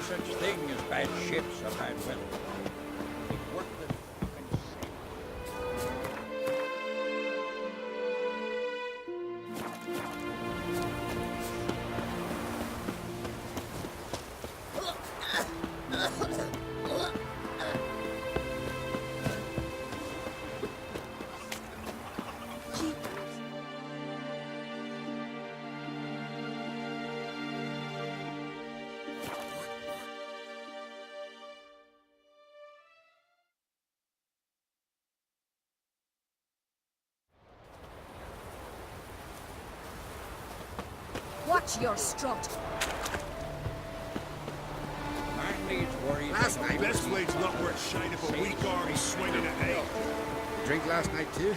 such thing as bad ships or bad weather. It's worth the fucking sailing. Watch your strut. Man needs worries. Last night, Best blade's not worth shine if a weak arm's swinging at hay. drink last night too?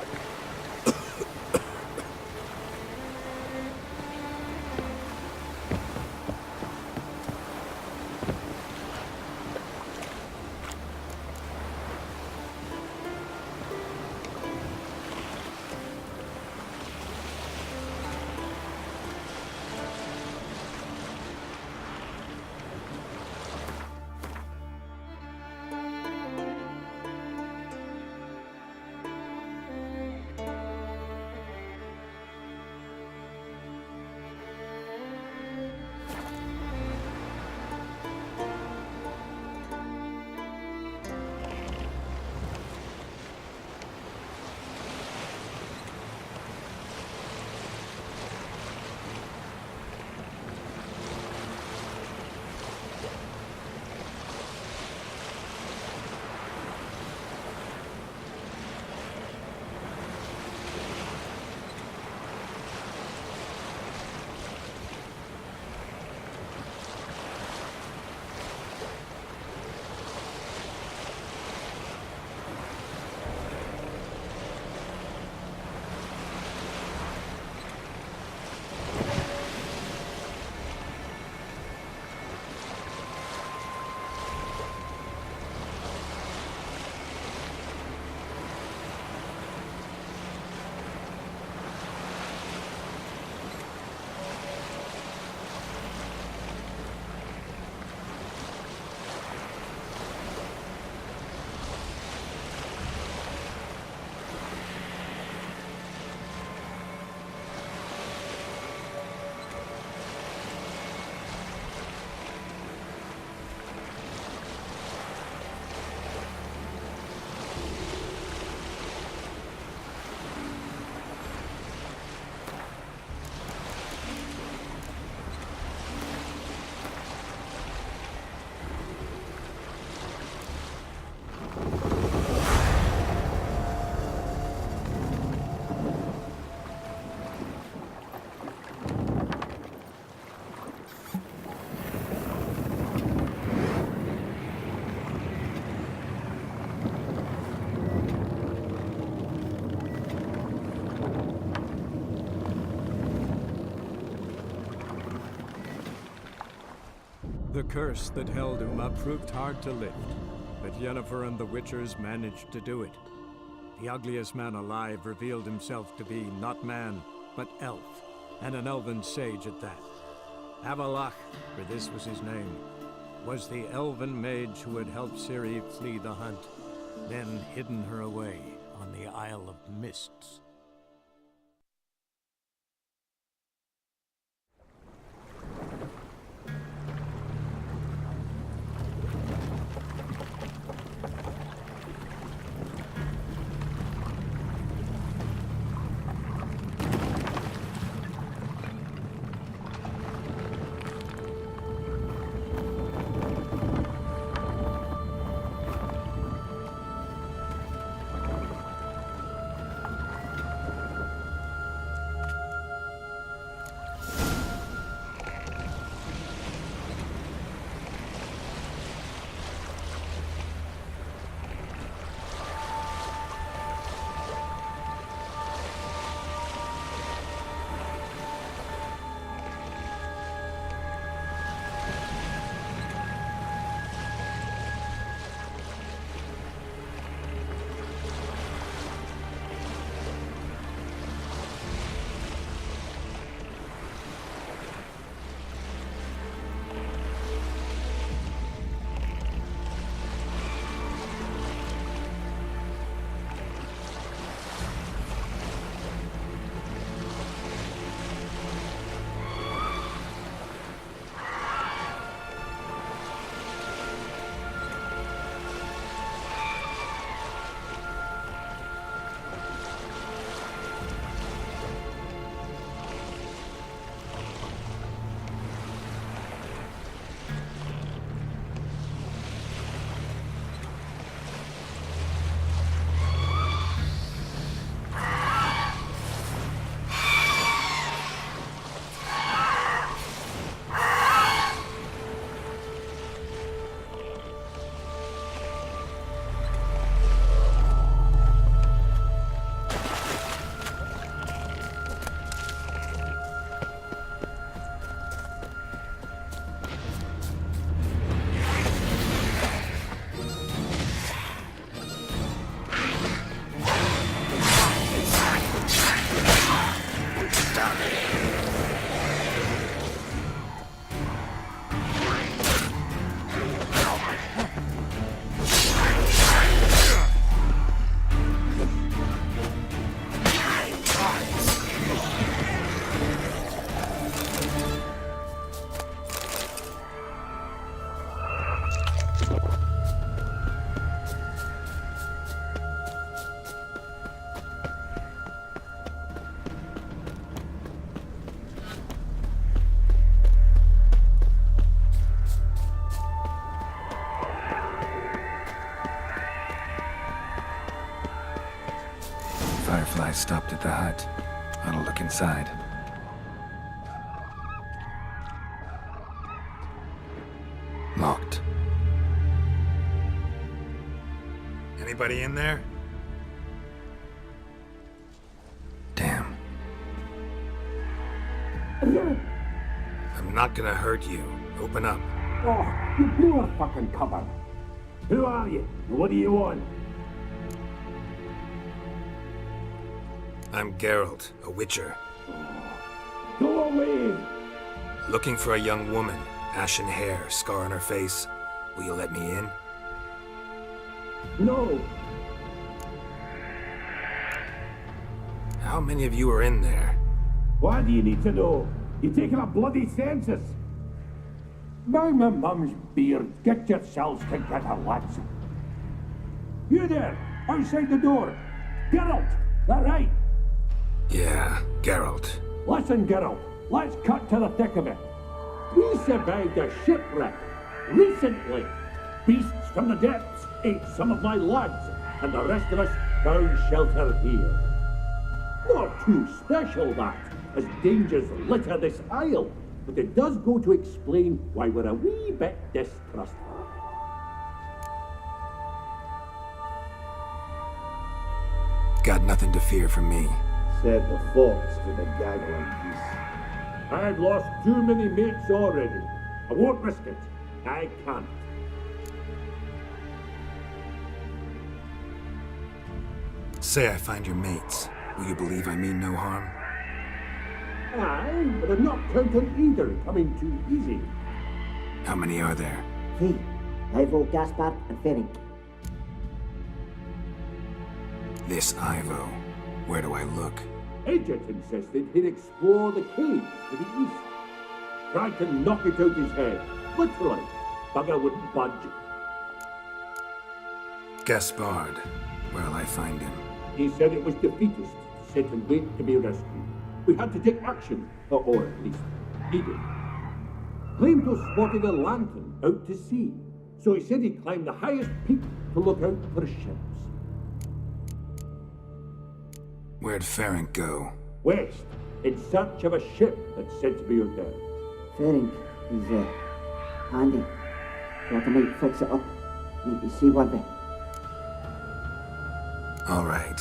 The curse that held Uma proved hard to lift, but Yennefer and the Witchers managed to do it. The ugliest man alive revealed himself to be not man, but elf, and an elven sage at that. Avalach, for this was his name, was the elven mage who had helped Ciri flee the hunt, then hidden her away on the Isle of Mists. I stopped at the hut. I'll look inside. Locked. Anybody in there? Damn. I'm not gonna hurt you. Open up. Oh, you blew our fucking cover. Who are you? What do you want? I'm Geralt, a witcher. Go away! Looking for a young woman. Ashen hair, scar on her face. Will you let me in? No! How many of you are in there? Why do you need to know? You're taking a bloody census! By my mum's beard, get yourselves together, lads. You there, outside the door. Geralt, that right? Yeah, Geralt. Listen, Geralt, let's cut to the thick of it. We survived a shipwreck recently. Beasts from the depths ate some of my lads, and the rest of us found shelter here. Not too special, that, as dangers litter this isle, but it does go to explain why we're a wee bit distrustful. Got nothing to fear from me. Said the fox to the gaggling geese. I've lost too many mates already. I won't risk it. I can't. Say I find your mates. Will you believe I mean no harm? Aye, but I'm not counting either coming too easy. How many are there? 3. Ivo, Gaspard, and Ferenc. This Ivo. Where do I look? Edget insisted he'd explore the caves to the east. Tried to knock it out his head. Literally. Bugger wouldn't budge. Gaspard. Where'll I find him? He said it was defeatist, sit and wait to be rescued. We had to take action, or at least he did. Claimed to have spotted a lantern out to sea, so he said he climbed the highest peak to look out for ships. Where'd Ferenc go? West, in search of a ship that's said to be out there. Ferenc is handy. Thought I might fix it up. Make you seaworthy. All right.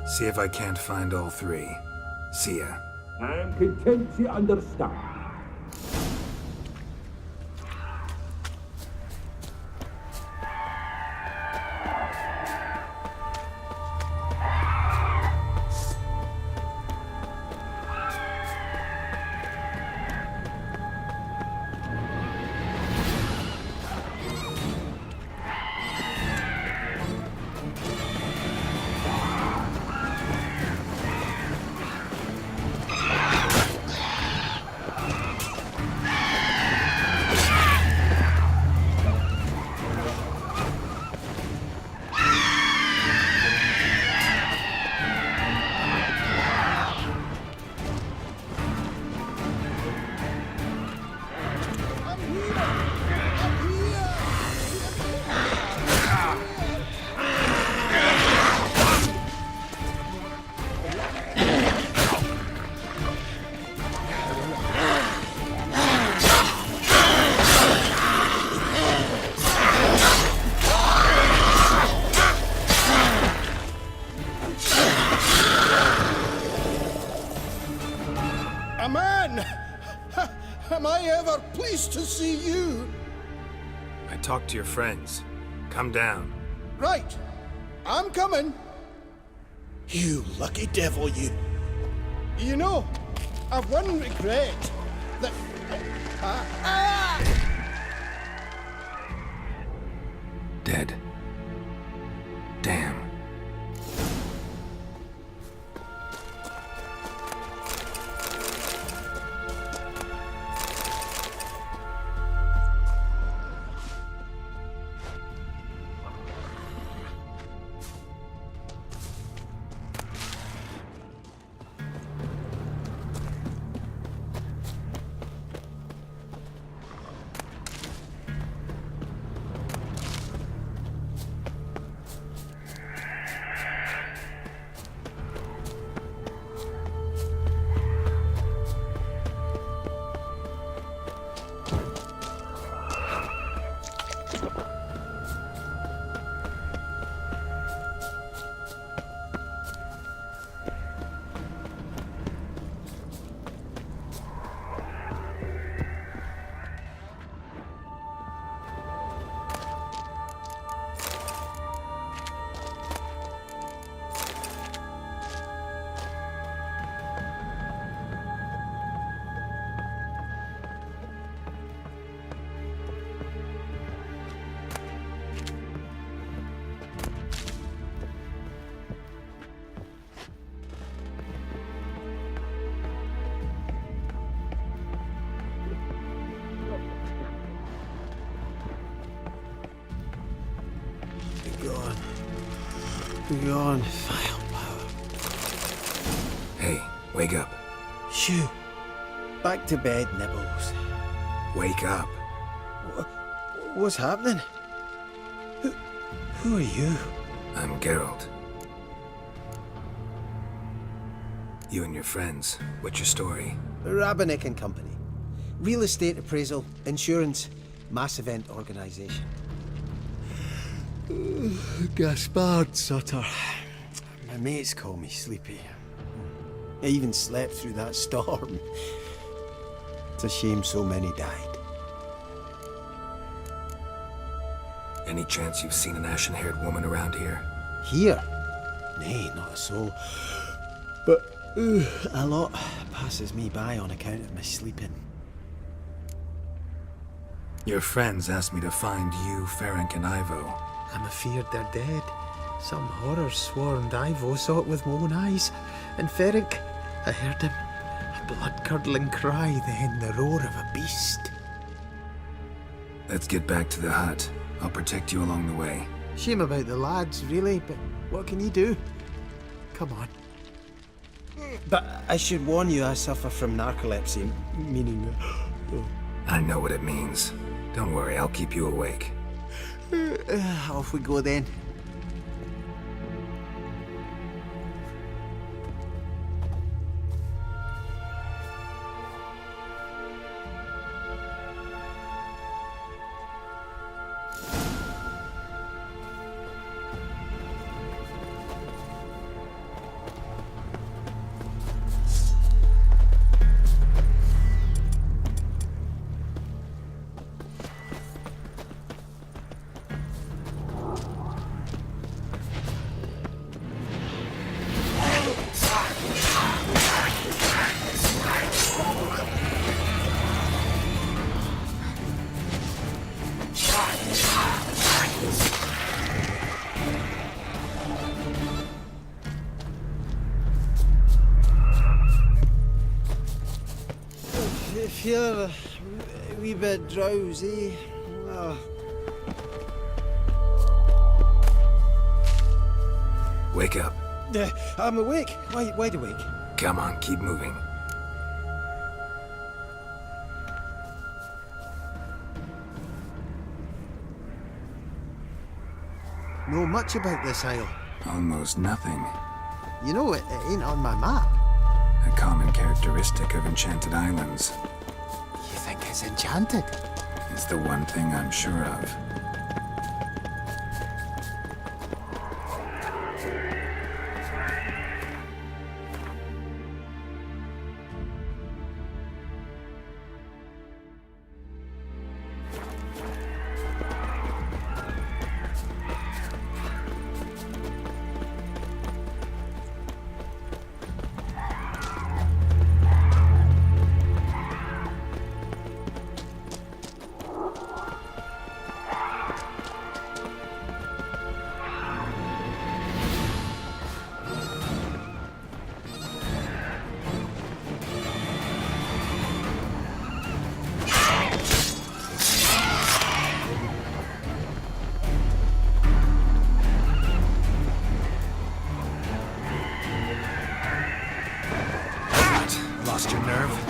See if I can't find all 3. See ya. I'm content to understand. Am I ever pleased to see you? I talked to your friends. Come down. Right. I'm coming. You lucky devil, you. You know, I've one regret. That... Dead. Damn. gone. Gone. Firepower. Hey, wake up. Shoo. Back to bed, Nibbles. Wake up. What's happening? Who are you? I'm Geralt. You and your friends, what's your story? Rabbinick and Company. Real estate appraisal, insurance, mass event organisation. Gaspard Sutter. My mates call me Sleepy. I even slept through that storm. It's a shame so many died. Any chance you've seen an ashen-haired woman around here? Here? Nay, not a soul. But a lot passes me by on account of my sleeping. Your friends asked me to find you, Ferenc, and Ivo. I'm afeard they're dead. Some horror-sworn Ivo saw it with my own eyes. And Ferenc, I heard him. A blood-curdling cry, then the roar of a beast. Let's get back to the hut. I'll protect you along the way. Shame about the lads, really, but what can you do? Come on. But I should warn you, I suffer from narcolepsy, meaning... I know what it means. Don't worry, I'll keep you awake. Off we go then. Feel a wee bit drowsy. Oh. Wake up. I'm awake. Wide awake. Come on, keep moving. Know much about this isle. Almost nothing. You know, it ain't on my map. A common characteristic of enchanted islands. You think it's enchanted? It's the one thing I'm sure of. Lost your nerve?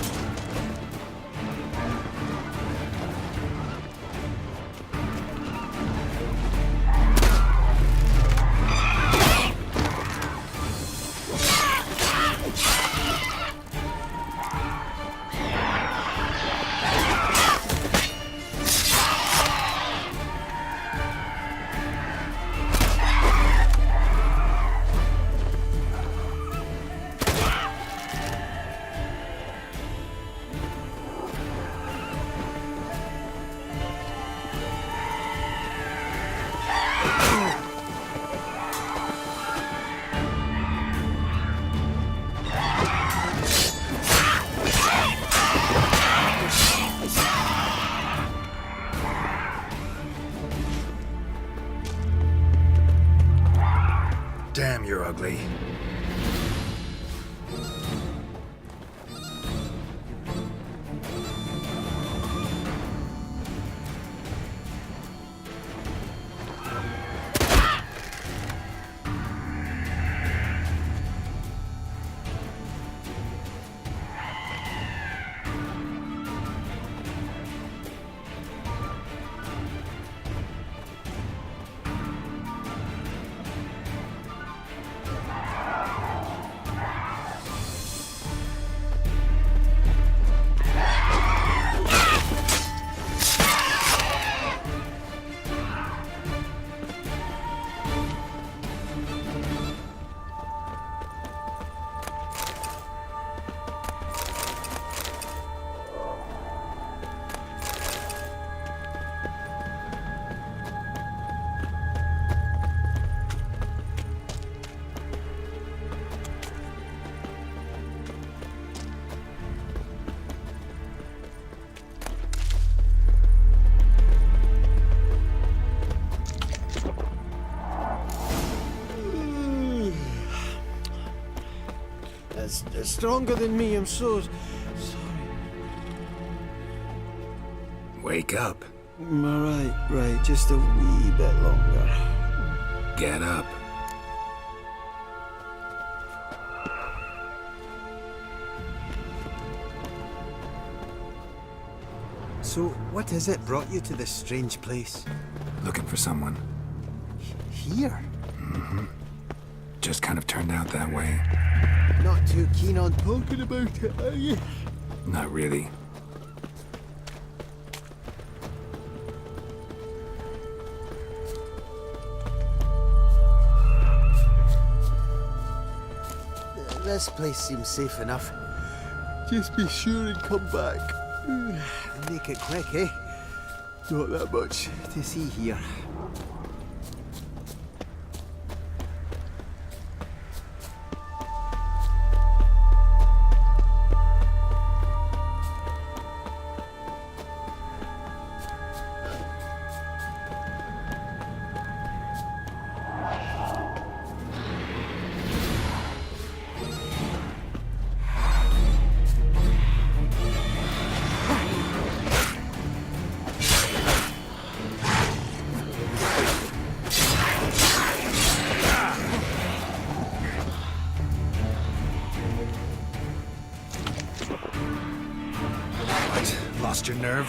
Damn, you're ugly. stronger than me. I'm so sorry. Wake up. Right. Just a wee bit longer. Get up. So, what is it brought you to this strange place? Looking for someone. Here? Just kind of turned out that way. Not too keen on talking about it, are you? Not really. This place seems safe enough. Just be sure and come back. And make it quick, eh? Not that much to see here. Lost your nerve?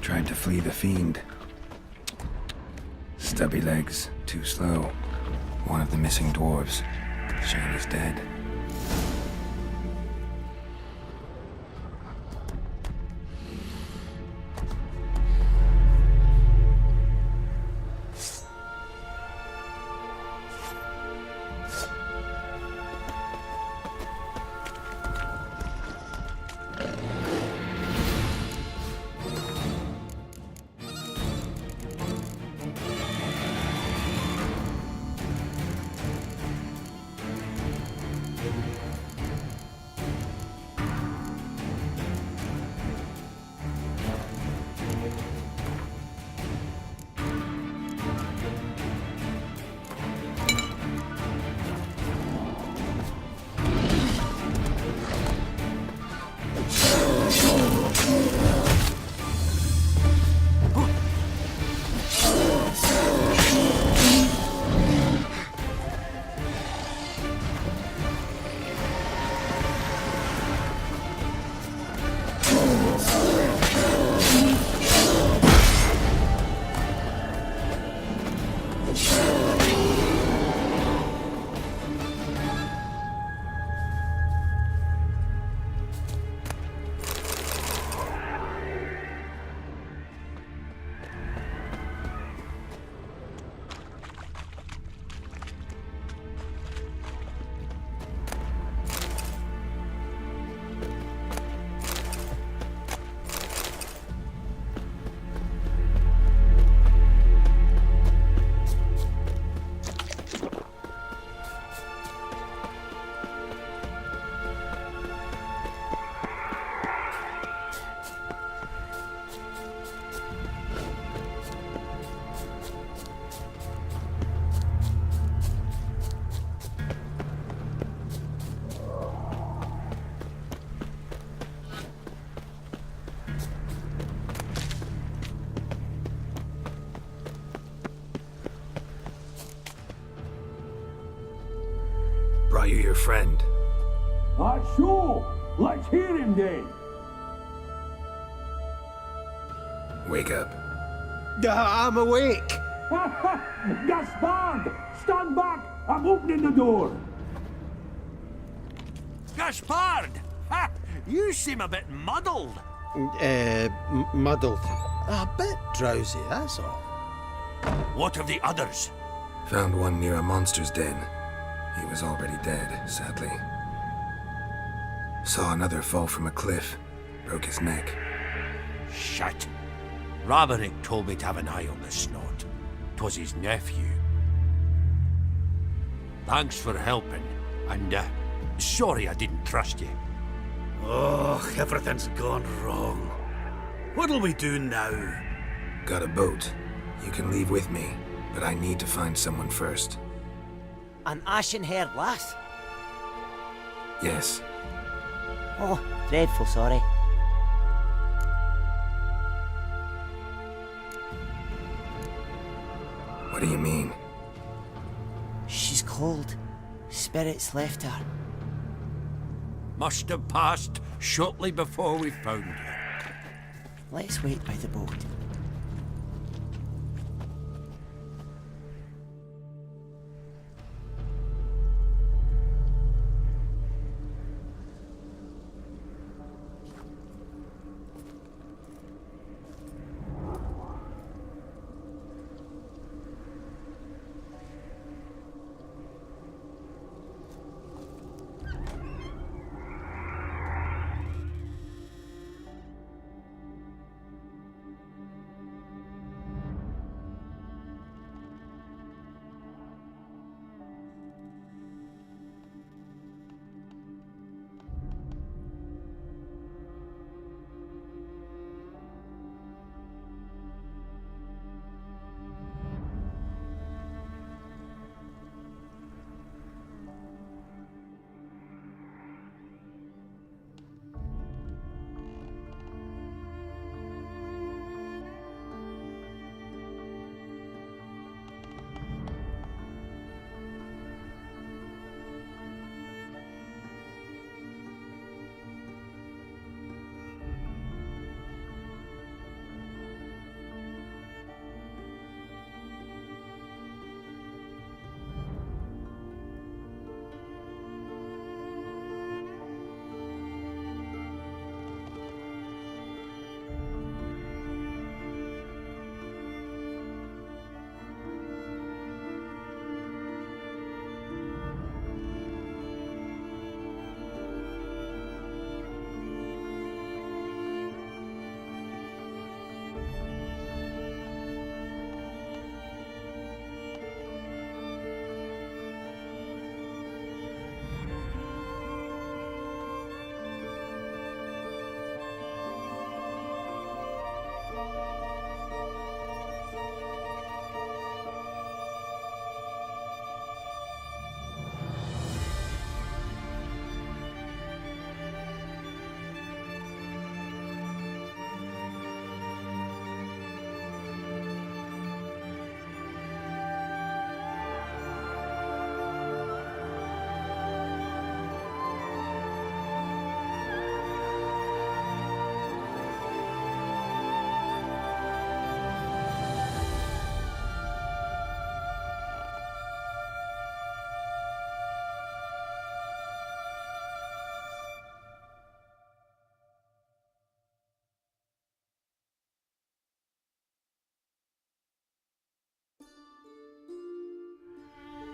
Tried to flee the fiend. Stubby legs, too slow. One of the missing dwarves. Shane is dead. you your friend? Sure. Let's hear him then. Wake up. I'm awake. Gaspard! Stand back! I'm opening the door. Gaspard! Ha! You seem a bit muddled. Muddled. A bit drowsy, that's all. What of the others? Found one near a monster's den. He was already dead, sadly. Saw another fall from a cliff. Broke his neck. Shit. Raverick told me to have an eye on the snot. 'Twas his nephew. Thanks for helping, and sorry I didn't trust you. Oh, everything's gone wrong. What'll we do now? Got a boat. You can leave with me, but I need to find someone first. An ashen-haired lass? Yes. Oh, dreadful sorry. What do you mean? She's cold. Spirits left her. Must have passed shortly before we found her. Let's wait by the boat.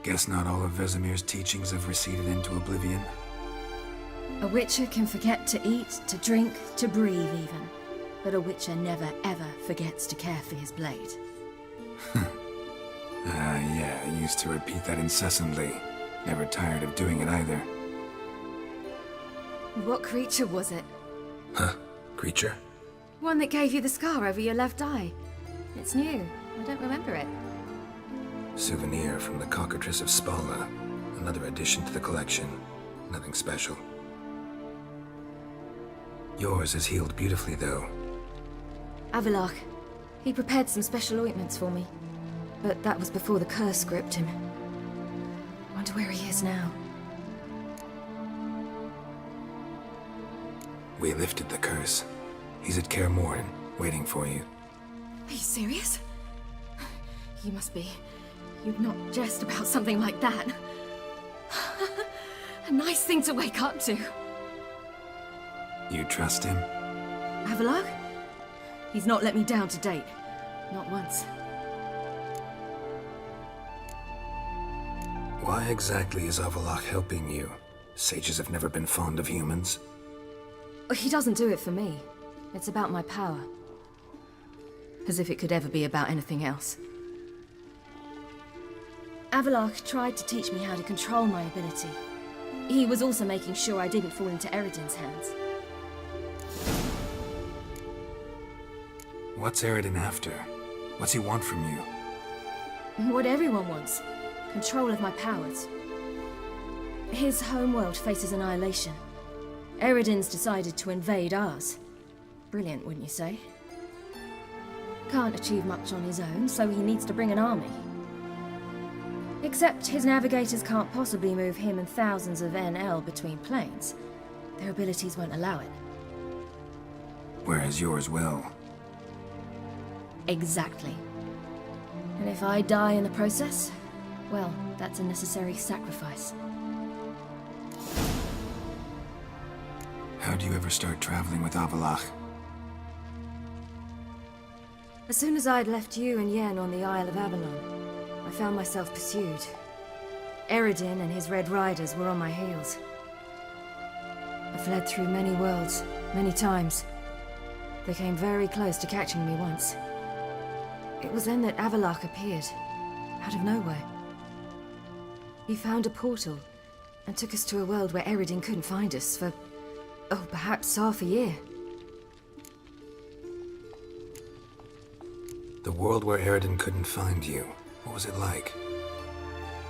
Guess not all of Vesemir's teachings have receded into oblivion. A witcher can forget to eat, to drink, to breathe even. But a witcher never ever forgets to care for his blade. Yeah, I used to repeat that incessantly. Never tired of doing it either. What creature was it? Huh? Creature? One that gave you the scar over your left eye. It's new. I don't remember it. Souvenir from the Cockatrice of Spala. Another addition to the collection. Nothing special. Yours is healed beautifully, though. Avalok. He prepared some special ointments for me. But that was before the curse gripped him. Wonder where he is now. We lifted the curse. He's at Kaer Morhen, waiting for you. Are you serious? You must be. You'd not jest about something like that. A nice thing to wake up to. You trust him? Avalok? He's not let me down to date. Not once. Why exactly is Avalok helping you? Sages have never been fond of humans. He doesn't do it for me. It's about my power. As if it could ever be about anything else. Avalok tried to teach me how to control my ability. He was also making sure I didn't fall into Eredin's hands. What's Eredin after? What's he want from you? What everyone wants. Control of my powers. His homeworld faces annihilation. Eredin's decided to invade ours. Brilliant, wouldn't you say? Can't achieve much on his own, so he needs to bring an army. Except his navigators can't possibly move him and thousands of NL between planes. Their abilities won't allow it. Whereas yours will. Exactly. And if I die in the process, well, that's a necessary sacrifice. How'd you ever start traveling with Avalok? As soon as I'd left you and Yen on the Isle of Avalon, I found myself pursued. Eredin and his Red Riders were on my heels. I fled through many worlds, many times. They came very close to catching me once. It was then that Avalok appeared, out of nowhere. He found a portal, and took us to a world where Eredin couldn't find us for, oh, perhaps half a year. The world where Eredin couldn't find you. What was it like?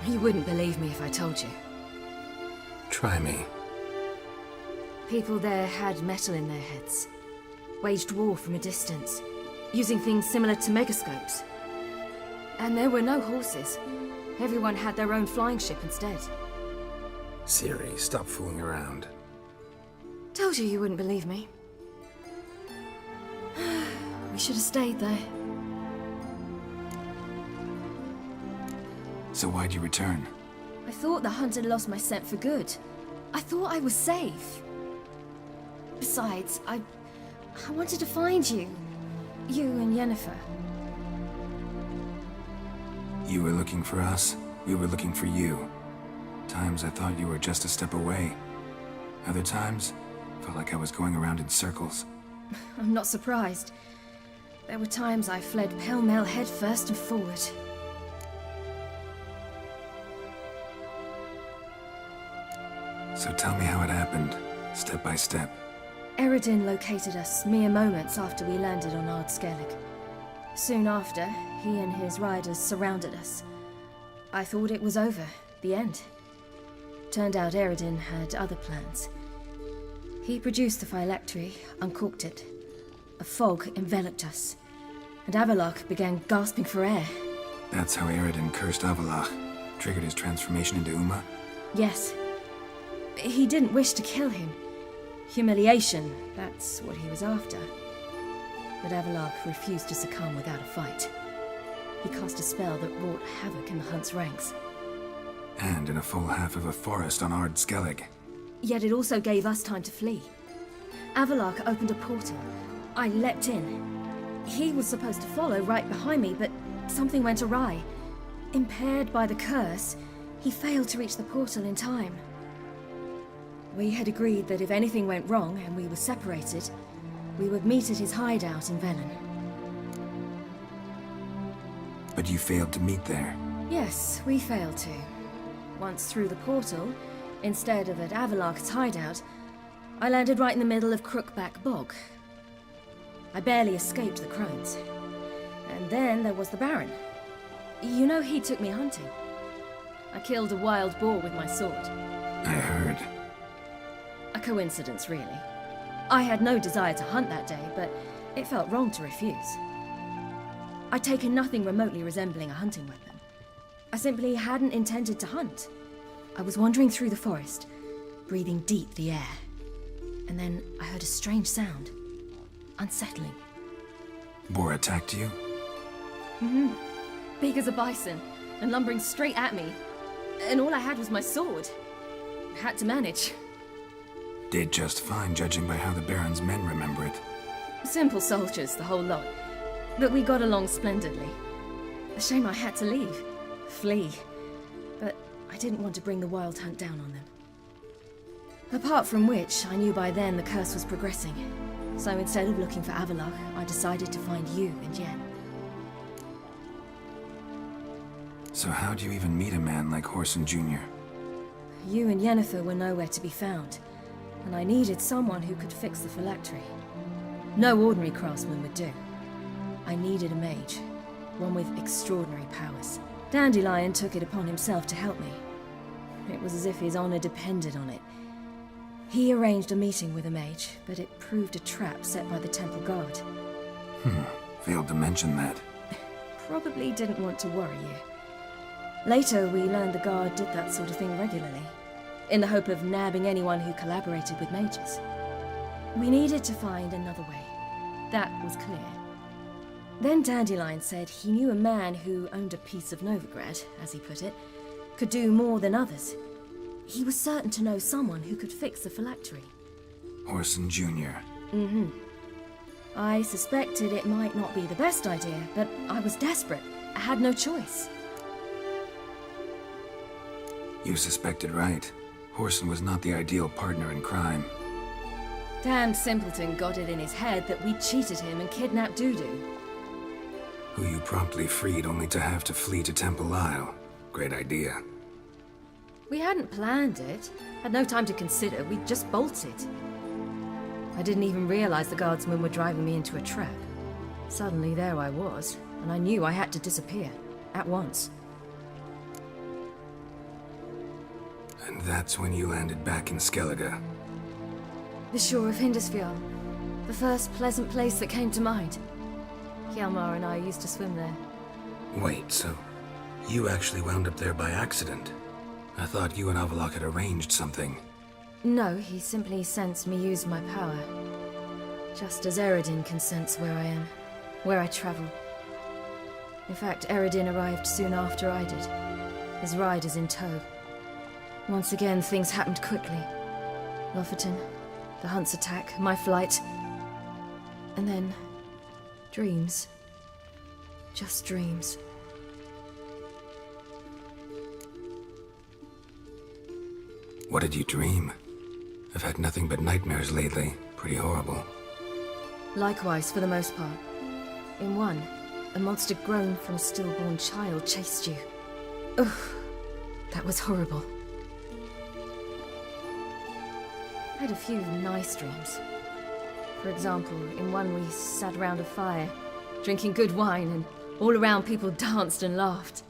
You wouldn't believe me if I told you. Try me. People there had metal in their heads. Waged war from a distance, using things similar to megascopes. And there were no horses. Everyone had their own flying ship instead. Ciri, stop fooling around. Told you wouldn't believe me. We should have stayed there. So why'd you return? I thought the hunt had lost my scent for good. I thought I was safe. Besides, I wanted to find you. You and Yennefer. You were looking for us, we were looking for you. Times I thought you were just a step away. Other times, felt like I was going around in circles. I'm not surprised. There were times I fled pell-mell headfirst and forward. So tell me how it happened, step by step. Eredin located us mere moments after we landed on Ard Skellig. Soon after, he and his riders surrounded us. I thought it was over, the end. Turned out Eredin had other plans. He produced the phylactery, uncorked it. A fog enveloped us, and Avalok began gasping for air. That's how Eredin cursed Avalok, triggered his transformation into Uma? Yes. He didn't wish to kill him. Humiliation, that's what he was after. But Avalok refused to succumb without a fight. He cast a spell that wrought havoc in the hunt's ranks. And in a full half of a forest on Ard Skellig. Yet it also gave us time to flee. Avalok opened a portal. I leapt in. He was supposed to follow right behind me, but something went awry. Impaired by the curse, he failed to reach the portal in time. We had agreed that if anything went wrong and we were separated, we would meet at his hideout in Velen. But you failed to meet there. Yes, we failed to. Once through the portal, instead of at Avalok's hideout, I landed right in the middle of Crookback Bog. I barely escaped the crones. And then there was the Baron. You know, he took me hunting. I killed a wild boar with my sword. I heard. A coincidence, really. I had no desire to hunt that day, but it felt wrong to refuse. I'd taken nothing remotely resembling a hunting weapon. I simply hadn't intended to hunt. I was wandering through the forest, breathing deep the air. And and then I heard a strange sound. Unsettling. Boar attacked you? Big as a bison, and lumbering straight at me. And all I had was my sword. Had to manage. Did just fine, judging by how the Baron's men remember it. Simple soldiers, the whole lot. But we got along splendidly. A shame I had to leave. Flee. But I didn't want to bring the Wild Hunt down on them. Apart from which, I knew by then the curse was progressing. So instead of looking for Avallac'h, I decided to find you and Yen. So how'd you even meet a man like Whoreson Jr.? You and Yennefer were nowhere to be found, and I needed someone who could fix the phylactery. No ordinary craftsman would do. I needed a mage, one with extraordinary powers. Dandelion took it upon himself to help me. It was as if his honor depended on it. He arranged a meeting with a mage, but it proved a trap set by the temple guard. Failed to mention that. Probably didn't want to worry you. Later, we learned the guard did that sort of thing regularly, in the hope of nabbing anyone who collaborated with mages. We needed to find another way. That was clear. Then Dandelion said he knew a man who owned a piece of Novigrad, as he put it, could do more than others. He was certain to know someone who could fix the phylactery. Whoreson Jr. I suspected it might not be the best idea, but I was desperate. I had no choice. You suspected right. Whoreson was not the ideal partner in crime. Damned simpleton got it in his head that we cheated him and kidnapped Dudu. Who you promptly freed only to have to flee to Temple Isle. Great idea. We hadn't planned it. Had no time to consider. We just bolted. I didn't even realize the guardsmen were driving me into a trap. Suddenly there I was, and I knew I had to disappear. At once. And that's when you landed back in Skellige. The shore of Hindisfjall. The first pleasant place that came to mind. Hjalmar and I used to swim there. Wait, so you actually wound up there by accident? I thought you and Avallac'h had arranged something. No, he simply sensed me use my power. Just as Eredin can sense where I am, where I travel. In fact, Eredin arrived soon after I did, his riders in tow. Once again, things happened quickly. Lofoten, the Hunt's attack, my flight. And then, dreams. Just dreams. What did you dream? I've had nothing but nightmares lately. Pretty horrible. Likewise, for the most part. In one, a monster grown from a stillborn child chased you. Ugh, that was horrible. I had a few nice dreams. For example, in one we sat around a fire, drinking good wine, and all around people danced and laughed.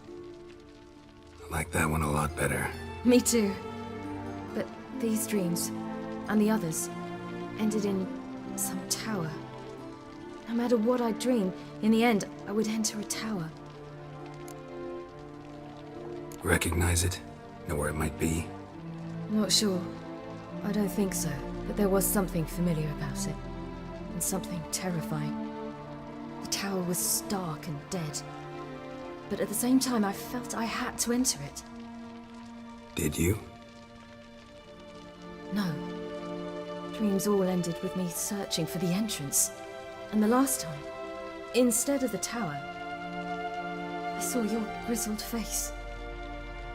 I like that one a lot better. Me too. But these dreams, and the others, ended in some tower. No matter what I dreamed, in the end, I would enter a tower. Recognize it? Know where it might be? Not sure. I don't think so, but there was something familiar about it. And something terrifying. The tower was stark and dead. But at the same time, I felt I had to enter it. Did you? No. Dreams all ended with me searching for the entrance. And the last time, instead of the tower, I saw your grizzled face.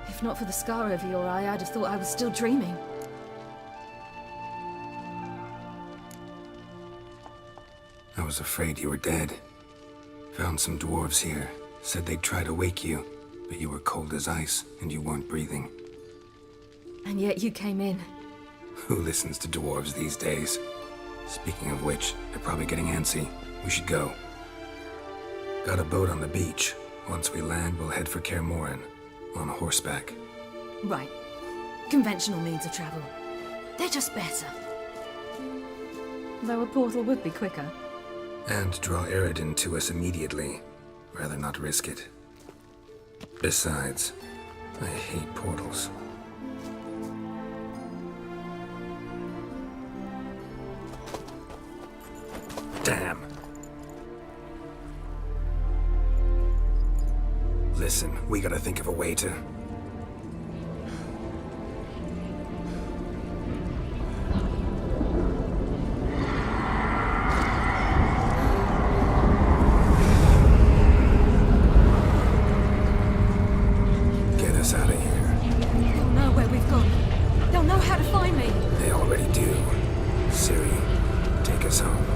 If not for the scar over your eye, I'd have thought I was still dreaming. I was afraid you were dead. Found some dwarves here. Said they'd try to wake you, but you were cold as ice and you weren't breathing. And yet you came in. Who listens to dwarves these days? Speaking of which, they're probably getting antsy. We should go. Got a boat on the beach. Once we land, we'll head for Kaer Morhen. On horseback. Right. Conventional means of travel. They're just better. Though a portal would be quicker. And draw Eredin to us immediately. Rather not risk it. Besides, I hate portals. Damn. Listen, we gotta think of a way to... get us out of here. They'll know where we've gone. They'll know how to find me. They already do. Siri, take us home.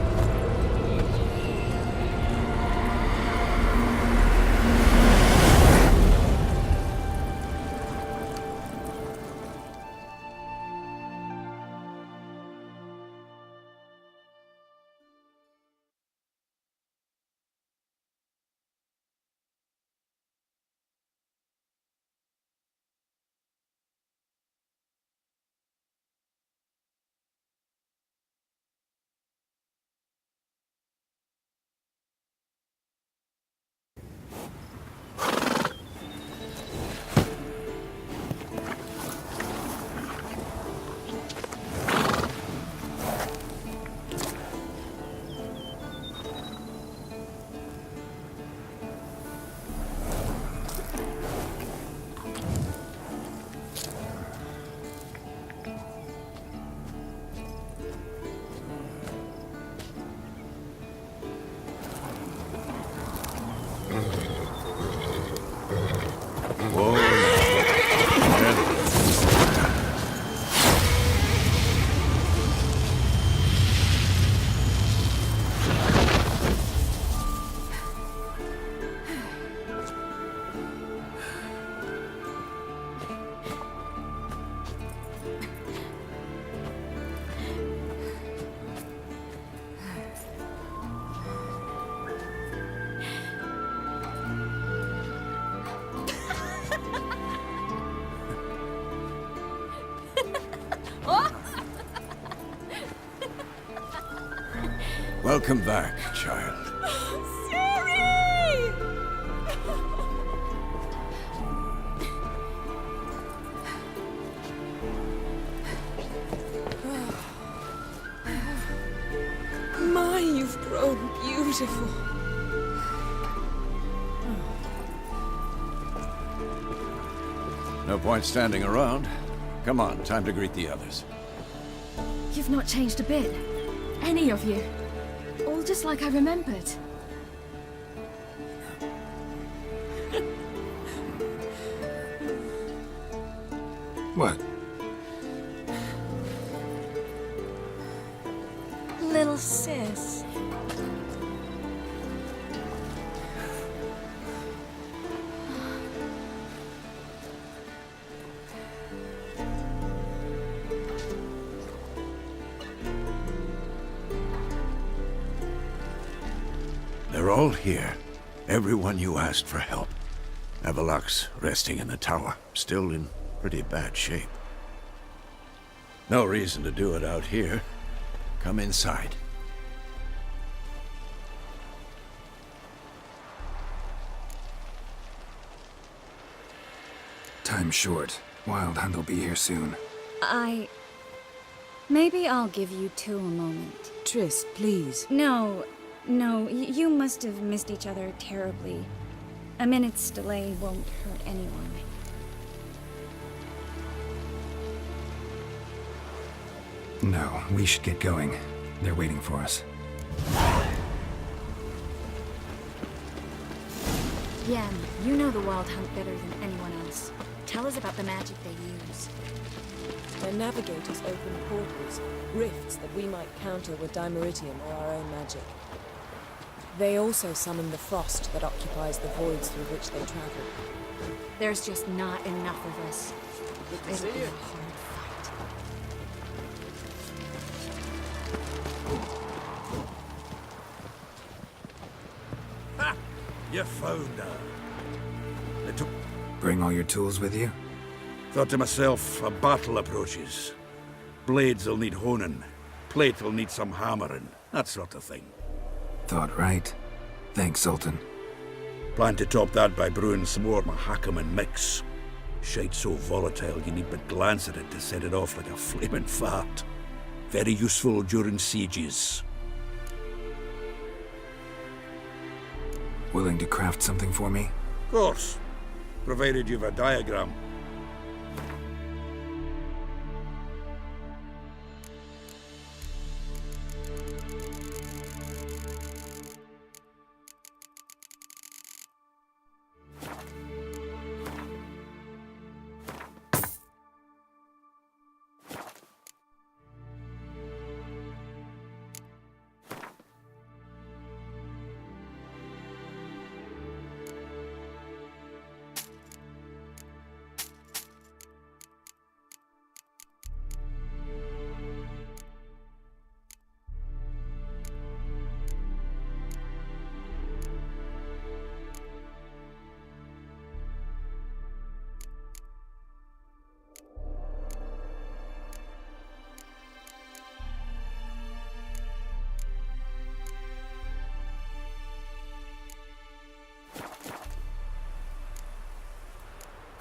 Welcome back, child. My, you've grown beautiful. No point standing around. Come on, time to greet the others. You've not changed a bit. Any of you. All just like I remembered. What? Little sis. They're all here. Everyone you asked for help. Avalok's resting in the tower, still in pretty bad shape. No reason to do it out here. Come inside. Time's short. Wild Hunt will be here soon. Maybe I'll give you two a moment. Triss, please. No, you must have missed each other terribly. A minute's delay won't hurt anyone. No, we should get going. They're waiting for us. Yen, you know the Wild Hunt better than anyone else. Tell us about the magic they use. Their navigators open portals, rifts that we might counter with dimeritium or our own magic. They also summon the frost that occupies the voids through which they travel. There's just not enough of us. It'll be a hard fight. Ha! You found her. They took... Bring all your tools with you? Thought to myself, a battle approaches. Blades will need honing. Plate will need some hammering. That sort of thing. Thought right. Thanks, Sultan. Plan to top that by brewing some more Mahakaman mix. Shite so volatile you need but glance at it to set it off like a flaming fart. Very useful during sieges. Willing to craft something for me? Of course. Provided you've a diagram.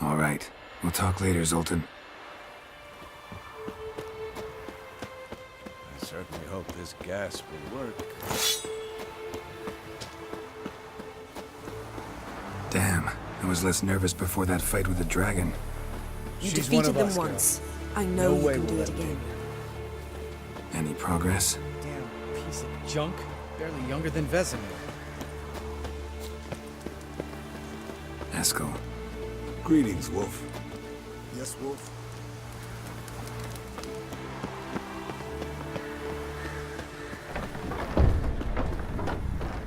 All right. We'll talk later, Zoltan. I certainly hope this gas will work. Damn. I was less nervous before that fight with the dragon. You She's one defeated of them us, once. girl. I know No you way can we'll do it let again. Any progress? Damn piece of junk. Barely younger than Vesemir. Eskel. Greetings, Wolf. Yes, Wolf?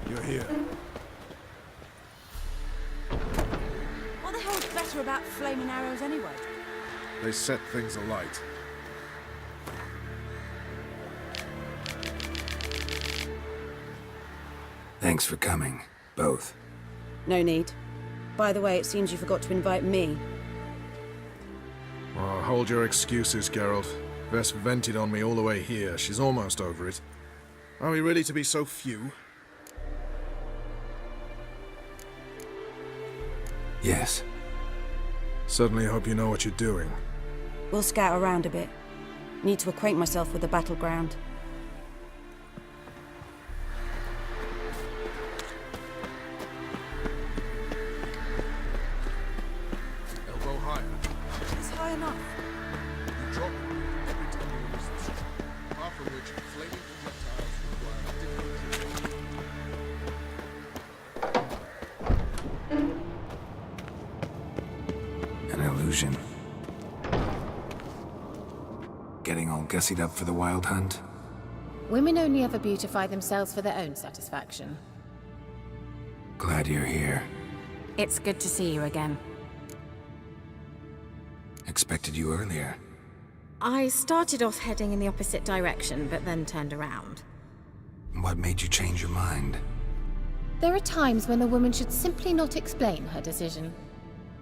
You're here. What the hell's better about flaming arrows anyway? They set things alight. Thanks for coming, both. No need. By the way, it seems you forgot to invite me. Oh, hold your excuses, Geralt. Vess vented on me all the way here. She's almost over it. Are we ready to be so few? Yes. Certainly hope you know what you're doing. We'll scout around a bit. Need to acquaint myself with the battleground. Elbow higher. It's high enough. You drop every time you release the strike. After which, flaming projectiles require different... An illusion. Getting all gussied up for the wild hunt? Women only ever beautify themselves for their own satisfaction. Glad you're here. It's good to see you again. Expected you earlier. I started off heading in the opposite direction, but then turned around. What made you change your mind? There are times when a woman should simply not explain her decision.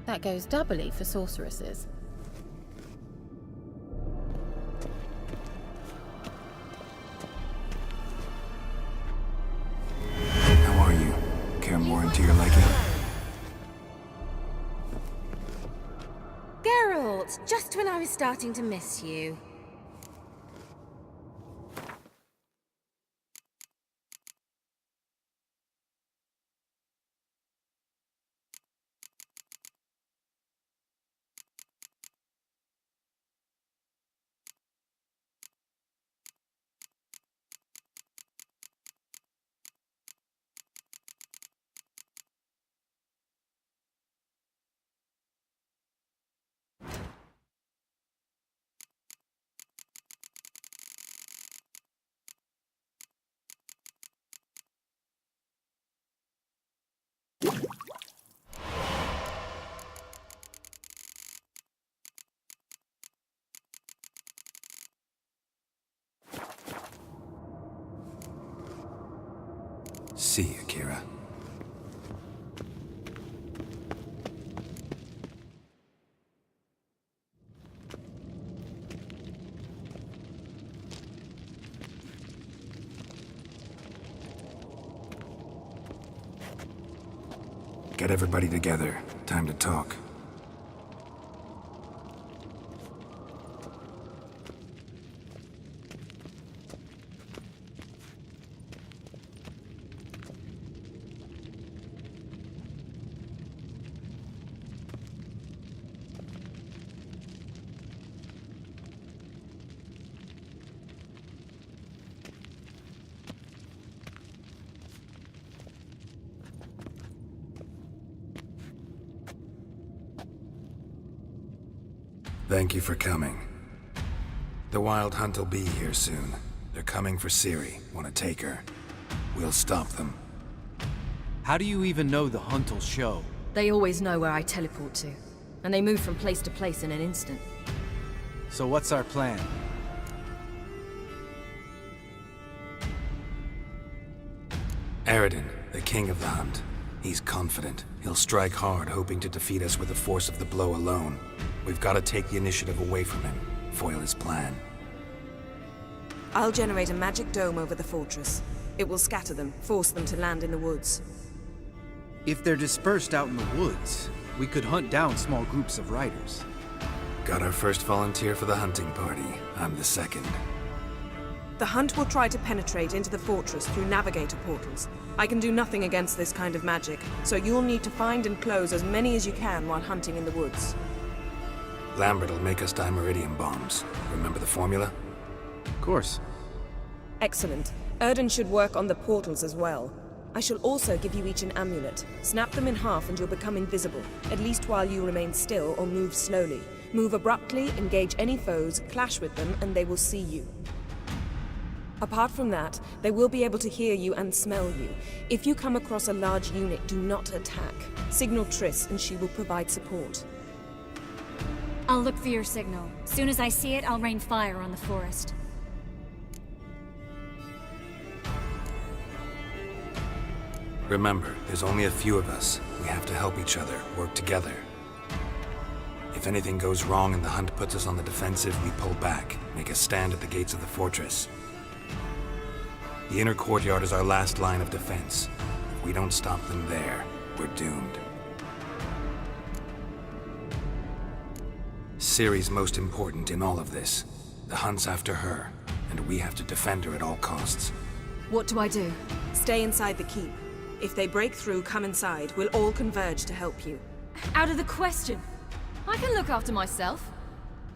That goes doubly for sorceresses. How are you? Care more into your liking? Geralt, just when I was starting to miss you. See, Akira. Get everybody together. Time to talk. Thank you for coming. The Wild Hunt will be here soon. They're coming for Ciri. Want to take her? We'll stop them. How do you even know the Hunt will show? They always know where I teleport to, and they move from place to place in an instant. So what's our plan? Eredin, the king of the Hunt. He's confident. He'll strike hard, hoping to defeat us with the force of the blow alone. We've got to take the initiative away from him, foil his plan. I'll generate a magic dome over the fortress. It will scatter them, force them to land in the woods. If they're dispersed out in the woods, we could hunt down small groups of riders. Got our first volunteer for the hunting party. I'm the second. The Hunt will try to penetrate into the fortress through navigator portals. I can do nothing against this kind of magic, so you'll need to find and close as many as you can while hunting in the woods. Lambert will make us dimeridium bombs. Remember the formula? Of course. Excellent. Erden should work on the portals as well. I shall also give you each an amulet. Snap them in half and you'll become invisible, at least while you remain still or move slowly. Move abruptly, engage any foes, clash with them, and they will see you. Apart from that, they will be able to hear you and smell you. If you come across a large unit, do not attack. Signal Triss and she will provide support. I'll look for your signal. Soon as I see it, I'll rain fire on the forest. Remember, there's only a few of us. We have to help each other, work together. If anything goes wrong and the Hunt puts us on the defensive, we pull back, make a stand at the gates of the fortress. The inner courtyard is our last line of defense. If we don't stop them there, we're doomed. Ciri's most important in all of this. The Hunt's after her, and we have to defend her at all costs. What do I do? Stay inside the keep. If they break through, come inside. We'll all converge to help you. Out of the question. I can look after myself.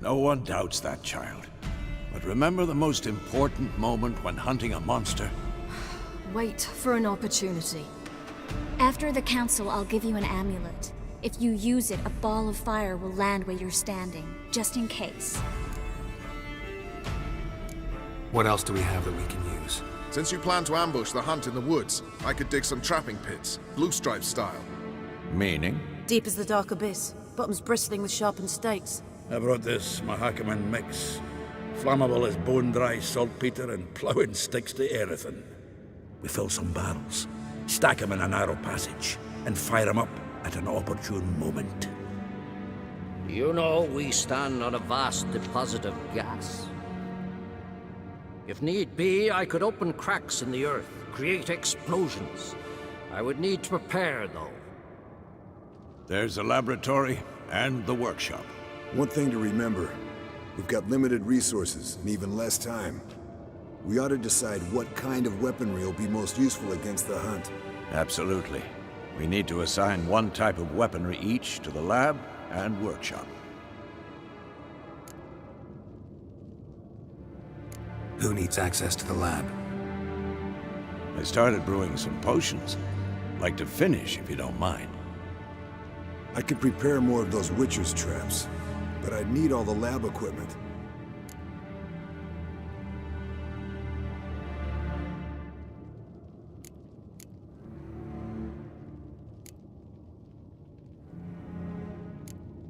No one doubts that, child. But remember the most important moment when hunting a monster? Wait for an opportunity. After the council, I'll give you an amulet. If you use it, a ball of fire will land where you're standing, just in case. What else do we have that we can use? Since you plan to ambush the Hunt in the woods, I could dig some trapping pits, blue stripe style. Meaning? Deep as the dark abyss, bottoms bristling with sharpened stakes. I brought this Mahakaman mix. Flammable as bone-dry saltpeter and ploughing sticks to everything. We fill some barrels, stack them in a narrow passage, and fire them up at an opportune moment. You know, we stand on a vast deposit of gas. If need be, I could open cracks in the earth, create explosions. I would need to prepare, though. There's a laboratory and the workshop. One thing to remember, we've got limited resources and even less time. We ought to decide what kind of weaponry will be most useful against the Hunt. Absolutely. We need to assign one type of weaponry each to the lab and workshop. Who needs access to the lab? I started brewing some potions. Like to finish, if you don't mind. I could prepare more of those Witcher's traps, but I'd need all the lab equipment.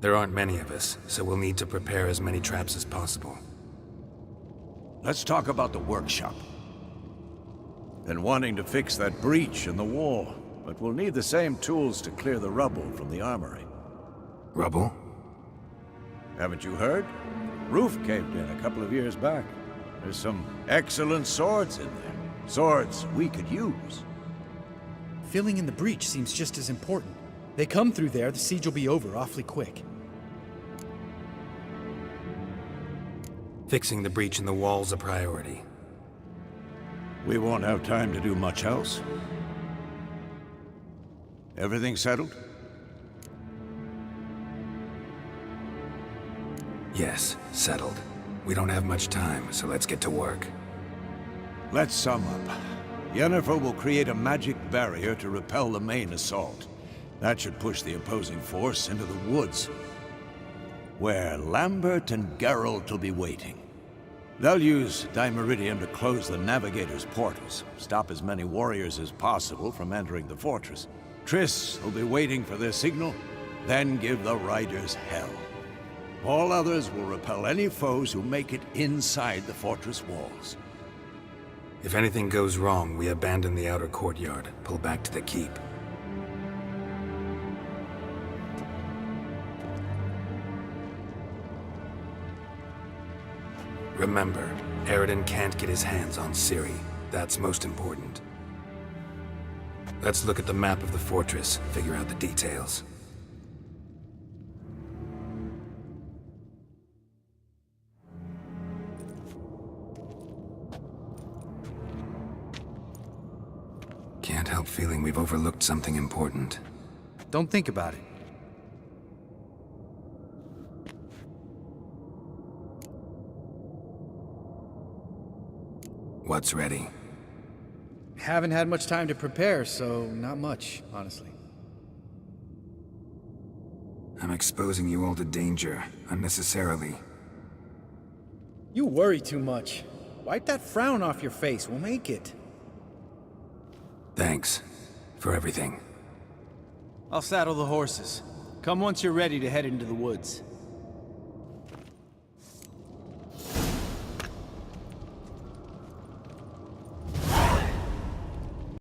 There aren't many of us, so we'll need to prepare as many traps as possible. Let's talk about the workshop. Been wanting to fix that breach in the wall, but we'll need the same tools to clear the rubble from the armory. Rubble? Haven't you heard? Roof caved in a couple of years back. There's some excellent swords in there. Swords we could use. Filling in the breach seems just as important. They come through there, the siege will be over awfully quick. Fixing the breach in the wall's a priority. We won't have time to do much else. Everything settled? Yes, settled. We don't have much time, so let's get to work. Let's sum up. Yennefer will create a magic barrier to repel the main assault. That should push the opposing force into the woods. where Lambert and Geralt will be waiting. They'll use Dimeridium to close the Navigator's portals, stop as many warriors as possible from entering the fortress. Triss will be waiting for their signal, then give the riders hell. All others will repel any foes who make it inside the fortress walls. If anything goes wrong, we abandon the outer courtyard, pull back to the keep. Remember, Eridan can't get his hands on Ciri. That's most important. Let's look at the map of the fortress, figure out the details. Can't help feeling we've overlooked something important. Don't think about it. What's ready? Haven't had much time to prepare, so not much, honestly. I'm exposing you all to danger, unnecessarily. You worry too much. Wipe that frown off your face, we'll make it. Thanks for everything. I'll saddle the horses. Come once you're ready to head into the woods.